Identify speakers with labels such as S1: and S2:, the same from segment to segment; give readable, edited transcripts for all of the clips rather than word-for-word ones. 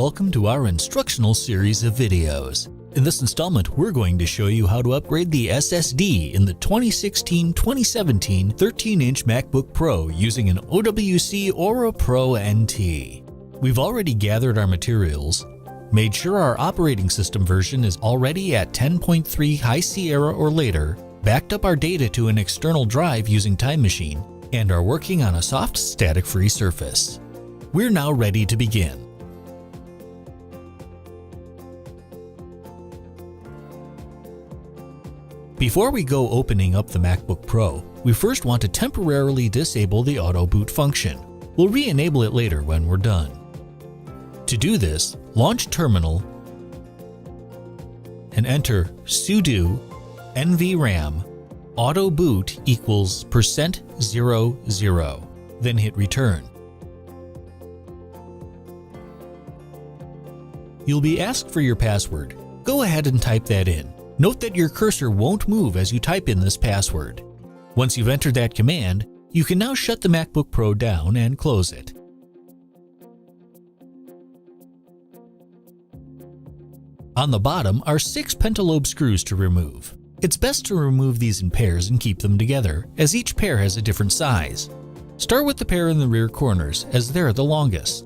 S1: welcome to our instructional series of videos. In this installment, we're going to show you how to upgrade the SSD in the 2016-2017 13-inch MacBook Pro using an OWC Pro NT. We've already gathered our materials, made sure our operating system version is already at 10.3 High Sierra or later, backed up our data to an external drive using Time Machine, and are working on a soft static-free surface. We're now ready to begin. Before we go opening up the MacBook Pro, we first want to temporarily disable the auto boot function. We'll re-enable it later when we're done. To do this, launch Terminal and enter sudo nvram auto boot equals %00, then hit return. You'll be asked for your password. Go ahead and type that in. Note that your cursor won't move as you type in this password. Once you've entered that command, you can now shut the MacBook Pro down and close it. On the bottom are 6 pentalobe screws to remove. It's best to remove these in pairs and keep them together, as each pair has a different size. Start with the pair in the rear corners, as they're the longest.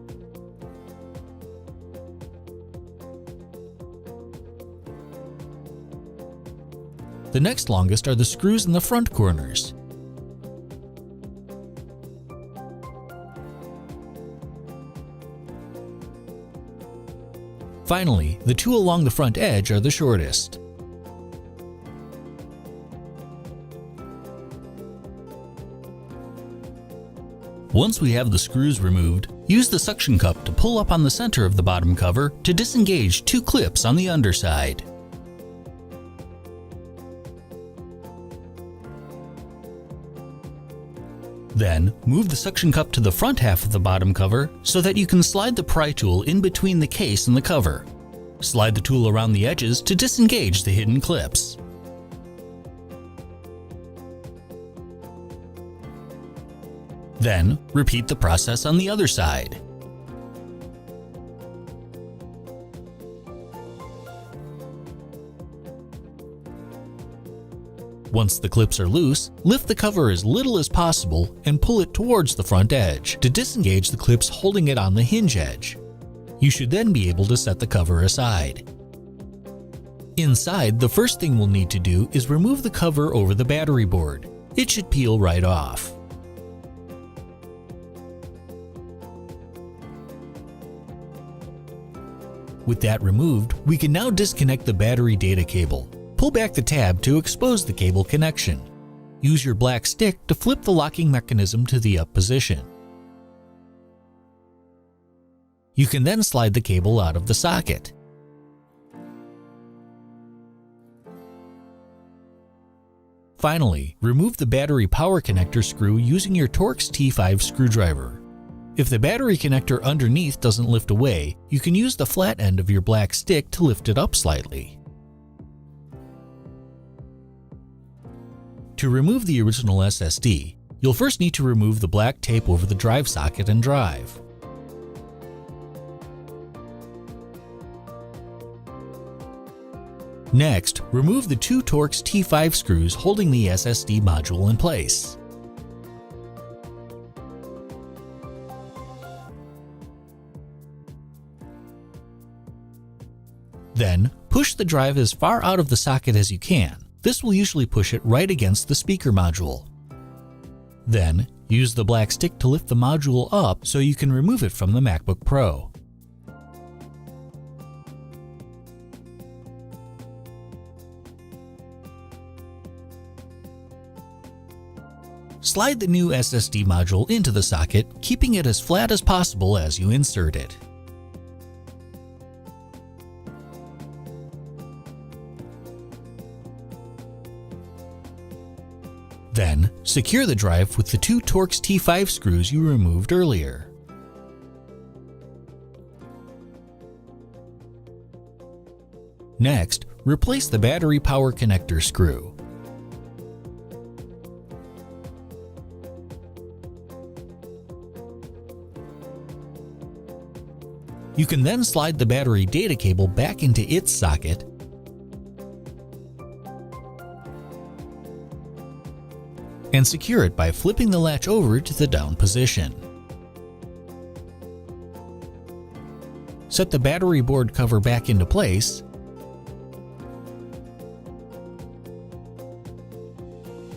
S1: The next longest are the screws in the front corners. Finally, the two along the front edge are the shortest. Once we have the screws removed, use the suction cup to pull up on the center of the bottom cover to disengage 2 clips on the underside. Then, move the suction cup to the front half of the bottom cover so that you can slide the pry tool in between the case and the cover. Slide the tool around the edges to disengage the hidden clips. Then, repeat the process on the other side. Once the clips are loose, lift the cover as little as possible and pull it towards the front edge to disengage the clips holding it on the hinge edge. You should then be able to set the cover aside. Inside, the first thing we'll need to do is remove the cover over the battery board. It should peel right off. With that removed, we can now disconnect the battery data cable. Pull back the tab to expose the cable connection. Use your black stick to flip the locking mechanism to the up position. You can then slide the cable out of the socket. Finally, remove the battery power connector screw using your Torx T5 screwdriver. If the battery connector underneath doesn't lift away, you can use the flat end of your black stick to lift it up slightly. To remove the original SSD, you'll first need to remove the black tape over the drive socket and drive. Next, remove the 2 Torx T5 screws holding the SSD module in place. Then, push the drive as far out of the socket as you can. This will usually push it right against the speaker module. Then, use the black stick to lift the module up so you can remove it from the MacBook Pro. Slide the new SSD module into the socket, keeping it as flat as possible as you insert it. Then, secure the drive with the 2 Torx T5 screws you removed earlier. Next, replace the battery power connector screw. You can then slide the battery data cable back into its socket and secure it by flipping the latch over to the down position. Set the battery board cover back into place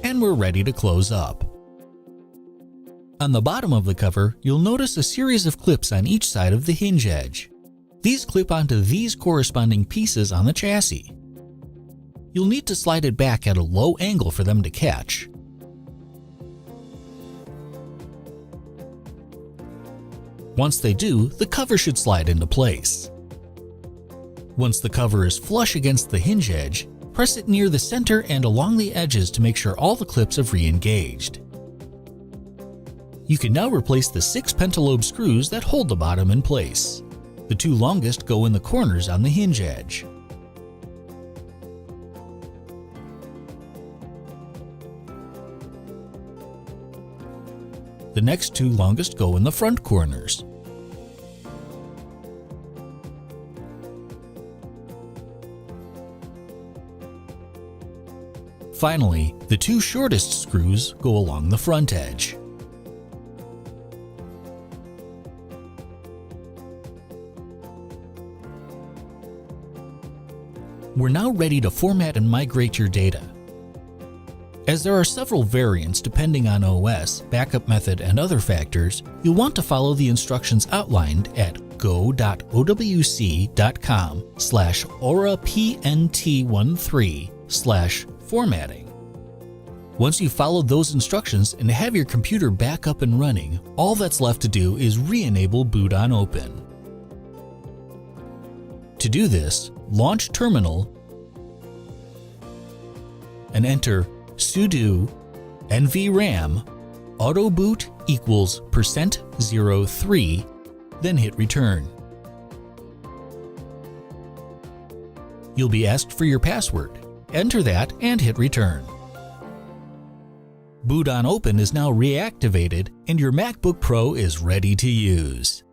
S1: and we're ready to close up. On the bottom of the cover, you'll notice a series of clips on each side of the hinge edge. These clip onto these corresponding pieces on the chassis. You'll need to slide it back at a low angle for them to catch. Once they do, the cover should slide into place. Once the cover is flush against the hinge edge, press it near the center and along the edges to make sure all the clips have re-engaged. You can now replace the 6 pentalobe screws that hold the bottom in place. The 2 longest go in the corners on the hinge edge. The next 2 longest go in the front corners. Finally, the 2 shortest screws go along the front edge. We're now ready to format and migrate your data. As there are several variants depending on OS, backup method, and other factors, you'll want to follow the instructions outlined at go.owc.com/aurapnt13/formatting. Once you've followed those instructions and have your computer back up and running, all that's left to do is re-enable Boot on Open. To do this, launch Terminal and enter sudo nvram autoboot equals %03, then hit return. You'll be asked for your password. Enter that and hit return. Boot on Open is now reactivated and your MacBook Pro is ready to use.